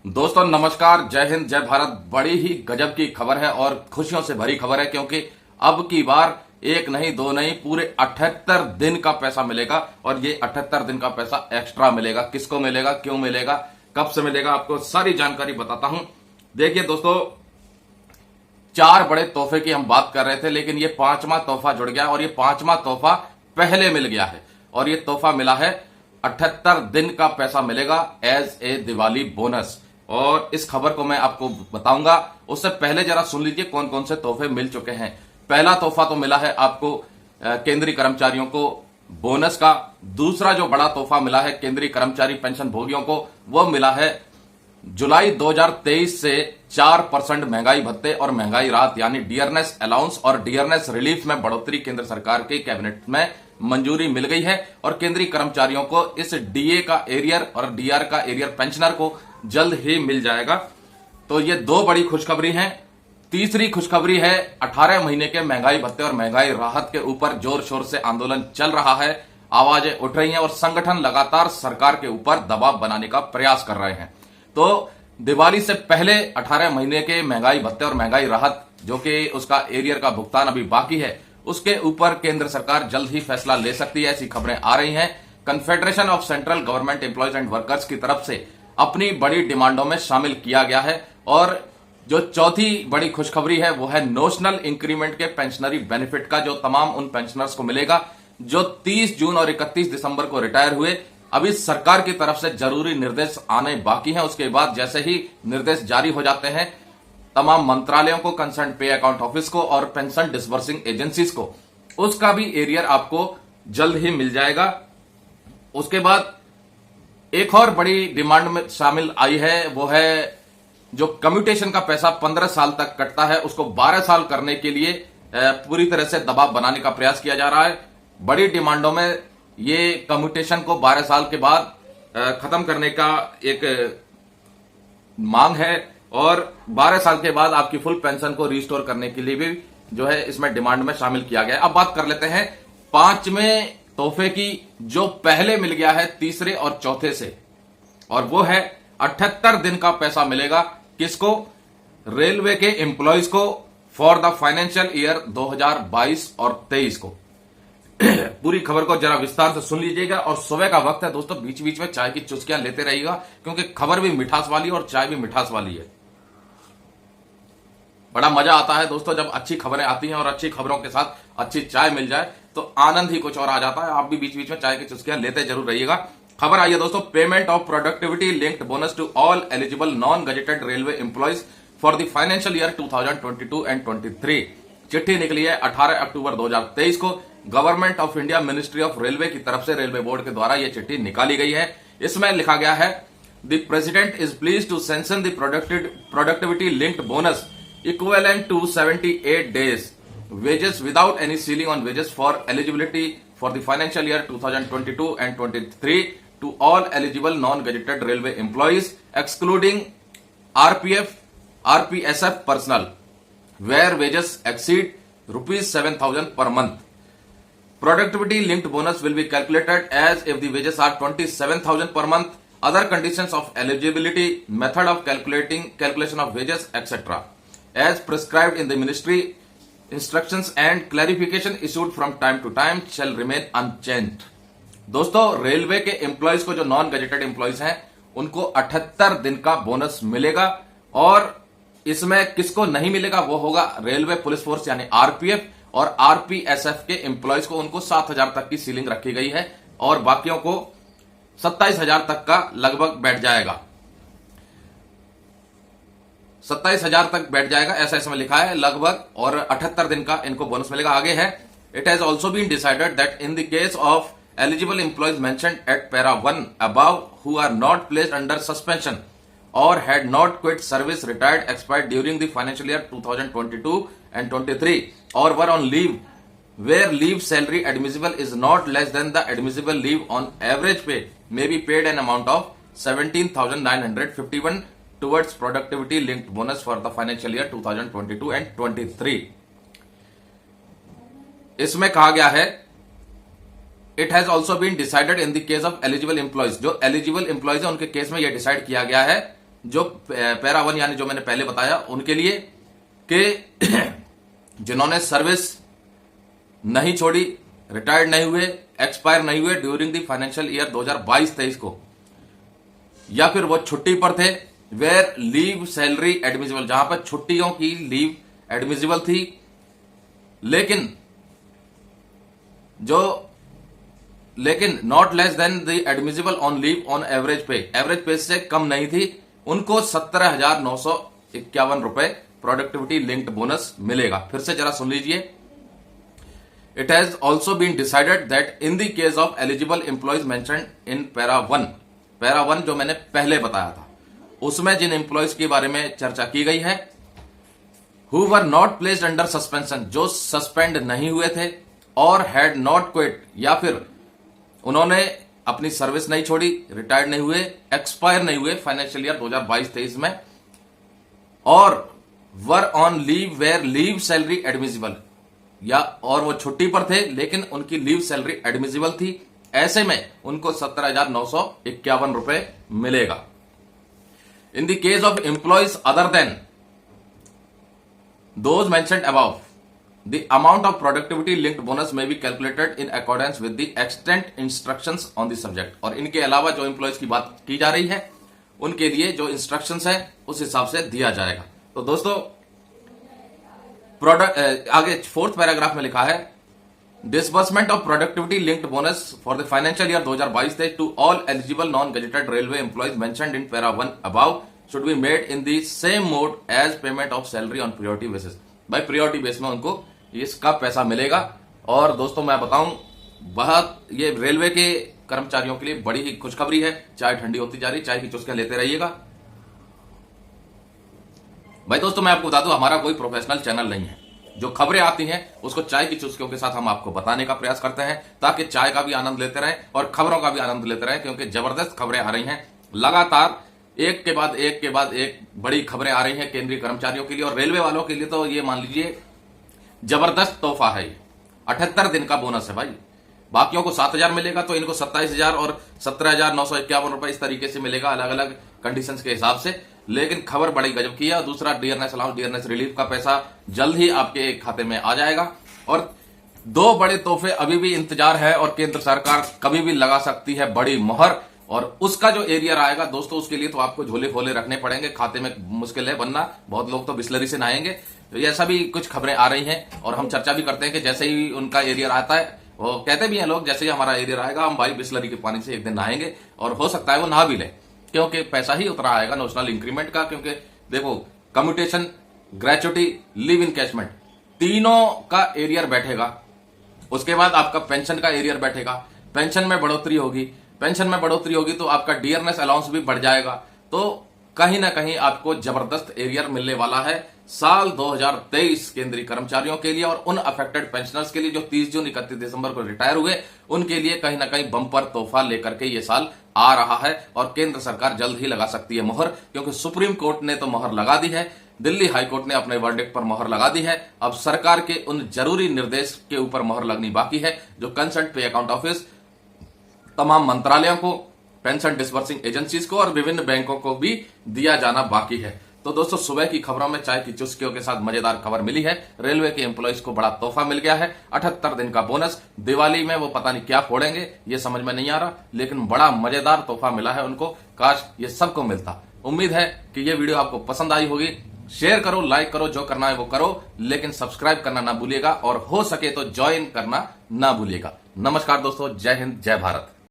दोस्तों नमस्कार, जय हिंद, जय भारत। बड़ी ही गजब की खबर है और खुशियों से भरी खबर है, क्योंकि अब की बार एक नहीं दो नहीं पूरे 78 दिन का पैसा मिलेगा। और ये 78 दिन का पैसा एक्स्ट्रा मिलेगा। किसको मिलेगा, क्यों मिलेगा, कब से मिलेगा, आपको सारी जानकारी बताता हूं। देखिए दोस्तों, 4 बड़े तोहफे की हम बात कर रहे थे, लेकिन ये 5वां तोहफा जुड़ गया और ये 5वां तोहफा पहले मिल गया है। और ये तोहफा मिला है 78 दिन का पैसा मिलेगा एज ए दिवाली बोनस। और इस खबर को मैं आपको बताऊंगा, उससे पहले जरा सुन लीजिए कौन कौन से तोहफे मिल चुके हैं। पहला तोहफा तो मिला है आपको केंद्रीय कर्मचारियों को बोनस का। दूसरा जो बड़ा तोहफा मिला है केंद्रीय कर्मचारी पेंशन भोगियों को, वो मिला है जुलाई 2023 से 4% महंगाई भत्ते और महंगाई राहत यानी डियरनेस अलाउंस और डियरनेस रिलीफ में बढ़ोतरी केंद्र सरकार के कैबिनेट में मंजूरी मिल गई है। और केंद्रीय कर्मचारियों को इस डीए का एरियर और डीआर का एरियर पेंशनर को जल्द ही मिल जाएगा। तो ये 2 बड़ी खुशखबरी हैं। तीसरी खुशखबरी है 18 महीने के महंगाई भत्ते और महंगाई राहत के ऊपर जोर शोर से आंदोलन चल रहा है, आवाजें उठ रही हैं और संगठन लगातार सरकार के ऊपर दबाव बनाने का प्रयास कर रहे हैं। तो दिवाली से पहले 18 महीने के महंगाई भत्ते और महंगाई राहत, जो कि उसका एरियर का भुगतान अभी बाकी है, उसके ऊपर केंद्र सरकार जल्द ही फैसला ले सकती है, ऐसी खबरें आ रही हैं। Confederation of central government employees and workers की तरफ से अपनी बड़ी डिमांडों में शामिल किया गया है। और जो चौथी बड़ी खुशखबरी है वो है नोशनल इंक्रीमेंट के पेंशनरी बेनिफिट का, जो तमाम उन पेंशनर्स को मिलेगा जो 30 जून और 31 दिसंबर को रिटायर हुए। अभी सरकार की तरफ से जरूरी निर्देश आने बाकी हैं। उसके बाद जैसे ही निर्देश जारी हो जाते हैं, तमाम मंत्रालयों को, कंसर्न पे अकाउंट ऑफिस को और पेंशन डिसबर्सिंग एजेंसीज को उसका भी एरियर आपको जल्द ही मिल जाएगा। उसके बाद एक और बड़ी डिमांड में शामिल आई है, वो है जो कम्यूटेशन का पैसा 15 साल तक कटता है उसको 12 साल करने के लिए पूरी तरह से दबाव बनाने का प्रयास किया जा रहा है। बड़ी डिमांडों में ये कम्यूटेशन को 12 साल के बाद खत्म करने का एक मांग है और 12 साल के बाद आपकी फुल पेंशन को रिस्टोर करने के लिए भी जो है इसमें डिमांड में शामिल किया गया है। अब बात कर लेते हैं 5वें तोहफे की, जो पहले मिल गया है तीसरे और चौथे से, और वो है 78 दिन का पैसा मिलेगा। किसको? रेलवे के एम्प्लॉयज को फॉर द फाइनेंशियल ईयर 2022 और 23 को। पूरी खबर को जरा विस्तार से सुन लीजिएगा। और सुबह का वक्त है दोस्तों, बीच बीच में चाय की चुस्कियां लेते रहिएगा, क्योंकि खबर भी मिठास वाली और चाय भी मिठास वाली है। बड़ा मजा आता है दोस्तों जब अच्छी खबरें आती हैं और अच्छी खबरों के साथ अच्छी चाय मिल जाए तो आनंद ही कुछ और आ जाता है। आप भी बीच बीच में चाय की चुस्कियां लेते जरूर रहिएगा। खबर आई है दोस्तों, payment of productivity linked bonus to all eligible non gazetted railway employees for the financial year 2022 and 23। चिट्ठी निकली है 18 अक्टूबर 2023 को। Government of India ministry of railway की तरफ से रेलवे बोर्ड के द्वारा यह चिट्ठी निकाली गई है। इसमें लिखा गया है, the president is please to sanction the productivity linked bonus equivalent to 78 days wages without any ceiling on wages for eligibility for the financial year 2022 and 23 to all eligible non-gazetted railway employees excluding RPF, RPSF personnel where wages exceed rupees 7,000 per month. Productivity linked bonus will be calculated as if the wages are 27,000 per month. Other conditions of eligibility, method of calculation of wages, etc. as prescribed in the ministry instructions and clarification issued from time to time shall remain unchanged. दोस्तों, railway के employees को, जो non gazetted employees हैं, उनको 78 दिन का bonus मिलेगा। और इसमें किसको नहीं मिलेगा, वो होगा रेलवे पुलिस फोर्स यानी आरपीएफ और आरपीएसएफ के एम्प्लॉयज को। उनको 7,000 तक की सीलिंग रखी गई है और बाकियों को 27,000 तक का लगभग बैठ जाएगा। 27,000 तक बैठ जाएगा, ऐसा इसमें लिखा है लगभग। और 78 दिन का इनको बोनस मिलेगा। आगे है, it has also been decided that in the case of eligible employees mentioned at para 1 above who are not placed under suspension और had not quit service, retired, expired during the financial year 2022 and 23 or were on leave where leave salary admissible is not less than the admissible leave on average pay may be paid an amount of 17,951 towards productivity linked bonus for the financial year 2022 and 23। इसमें कहा गया है, it has also been decided in the case of eligible employees, जो eligible employees है उनके case में यह decide किया गया है जो पैरा 1 यानी जो मैंने पहले बताया उनके लिए कि जिन्होंने सर्विस नहीं छोड़ी, रिटायर्ड नहीं हुए, एक्सपायर नहीं हुए ड्यूरिंग द फाइनेंशियल ईयर 2022-23 को, या फिर वो छुट्टी पर थे, वेयर लीव सैलरी एडमिसिबल, जहां पर छुट्टियों की लीव एडमिसिबल थी, लेकिन not less than the admissible on leave on average पे से कम नहीं थी, उनको 17,951 रुपए प्रोडक्टिविटी लिंक्ड बोनस मिलेगा। फिर से जरा सुन लीजिए। It has also been decided that in the case of eligible employees mentioned in para 1 जो मैंने पहले बताया था, उसमें जिन एम्प्लॉयज के बारे में चर्चा की गई है, who were not placed under suspension, जो सस्पेंड नहीं हुए थे, और हैड नॉट क्विट, या फिर उन्होंने अपनी सर्विस नहीं छोड़ी, रिटायर्ड नहीं हुए, एक्सपायर नहीं हुए फाइनेंशियल ईयर 2022-23 में, और were on leave where leave salary admissible, और वो छुट्टी पर थे लेकिन उनकी लीव सैलरी एडमिसिबल थी, ऐसे में उनको 17,951 रुपए मिलेगा। In the case of employees other than those mentioned above, the amount of productivity linked bonus may be calculated in accordance with the extant instructions on the subject. और इनके अलावा जो एम्प्लॉयज की बात की जा रही है उनके लिए जो इंस्ट्रक्शंस है उस हिसाब से दिया जाएगा। तो दोस्तों आगे 4th पैराग्राफ में लिखा है, disbursement of productivity linked bonus for the financial year 2022-23 to all eligible non gazetted railway employees mentioned in para 1 above should be made in the same mode as payment of salary on priority basis. भाई priority base में उनको इसका पैसा मिलेगा। और दोस्तों मैं बताऊं, बहुत ये रेलवे के कर्मचारियों के लिए बड़ी ही खुशखबरी है। चाय ठंडी होती जा रही, चाय की चुस्कियां लेते रहिएगा। भाई दोस्तों मैं आपको बता दूं, हमारा कोई प्रोफेशनल चैनल नहीं है। जो खबरें आती हैं उसको चाय की चुस्कियों के साथ हम आपको बताने का प्रयास करते हैं, ताकि चाय का भी आनंद लेते रहें और खबरों का भी आनंद लेते रहें, क्योंकि जबरदस्त खबरें आ रही हैं लगातार, एक के बाद एक बड़ी खबरें आ रही हैं केंद्रीय कर्मचारियों के लिए। और रेलवे वालों के लिए तो ये मान लीजिए जबरदस्त तोहफा है। 78 दिन का बोनस है भाई। बाकियों को 7,000 मिलेगा, तो इनको 27,000 और 17,951 रुपए इस तरीके से मिलेगा, अलग अलग कंडीशंस के हिसाब से। लेकिन खबर बड़ी गजब की है। दूसरा, डियरनेस अलाउंस, डियरनेस रिलीफ का पैसा जल्द ही आपके खाते में आ जाएगा। और 2 बड़े तोहफे अभी भी इंतजार है, और केंद्र सरकार कभी भी लगा सकती है बड़ी मोहर। और उसका जो एरियर आएगा दोस्तों, उसके लिए तो आपको झोले खोले रखने पड़ेंगे, खाते में मुश्किल है बनना। बहुत लोग तो बिस्लरी से नहाएंगे। तो ये ऐसा भी कुछ खबरें आ रही हैं, और हम चर्चा भी करते हैं कि जैसे ही उनका एरियर आता है, वो कहते भी हैं लोग, जैसे ही हमारा एरियर आएगा हम भाई बिस्लरी के पानी से एक दिन नहाएंगे। और हो सकता है वो नहा भी ले, क्योंकि पैसा ही उतरा आएगा नोशनल इंक्रीमेंट का। क्योंकि देखो, कम्यूटेशन, ग्रेचुटी, लीव इनकैशमेंट, तीनों का एरियर बैठेगा। उसके बाद आपका पेंशन का एरियर बैठेगा, पेंशन में बढ़ोतरी होगी तो आपका डियरनेस अलाउंस भी बढ़ जाएगा। तो कहीं ना कहीं आपको जबरदस्त एरियर मिलने वाला है साल 2023 केंद्रीय कर्मचारियों के लिए। और उन अफेक्टेड पेंशनर्स के लिए जो 30 जून 31 दिसंबर को रिटायर हुए, उनके लिए कहीं ना कहीं बम्पर तोहफा लेकर के ये साल आ रहा है। और केंद्र सरकार जल्द ही लगा सकती है मोहर, क्योंकि सुप्रीम कोर्ट ने तो मोहर लगा दी है, दिल्ली हाईकोर्ट ने अपने वर्डिक्ट पर मोहर लगा दी है। अब सरकार के उन जरूरी निर्देश के ऊपर मोहर लगनी बाकी है, जो कंसर्न पे अकाउंट ऑफिस, तमाम मंत्रालयों को, पेंशन डिस्बर्सिंग एजेंसीज को और विभिन्न बैंकों को भी दिया जाना बाकी है। तो दोस्तों सुबह की खबरों में चाय की चुस्कियों के साथ मजेदार खबर मिली है। रेलवे के एम्प्लॉइज को बड़ा तोहफा मिल गया है, 78 दिन का बोनस। दिवाली में वो पता नहीं क्या फोड़ेंगे, ये समझ में नहीं आ रहा, लेकिन बड़ा मजेदार तोहफा मिला है उनको। काश ये सबको मिलता। उम्मीद है कि ये वीडियो आपको पसंद आई होगी। शेयर करो, लाइक करो, जो करना है वो करो, लेकिन सब्सक्राइब करना ना भूलिएगा, और हो सके तो ज्वाइन करना ना भूलिएगा। नमस्कार दोस्तों, जय हिंद, जय भारत।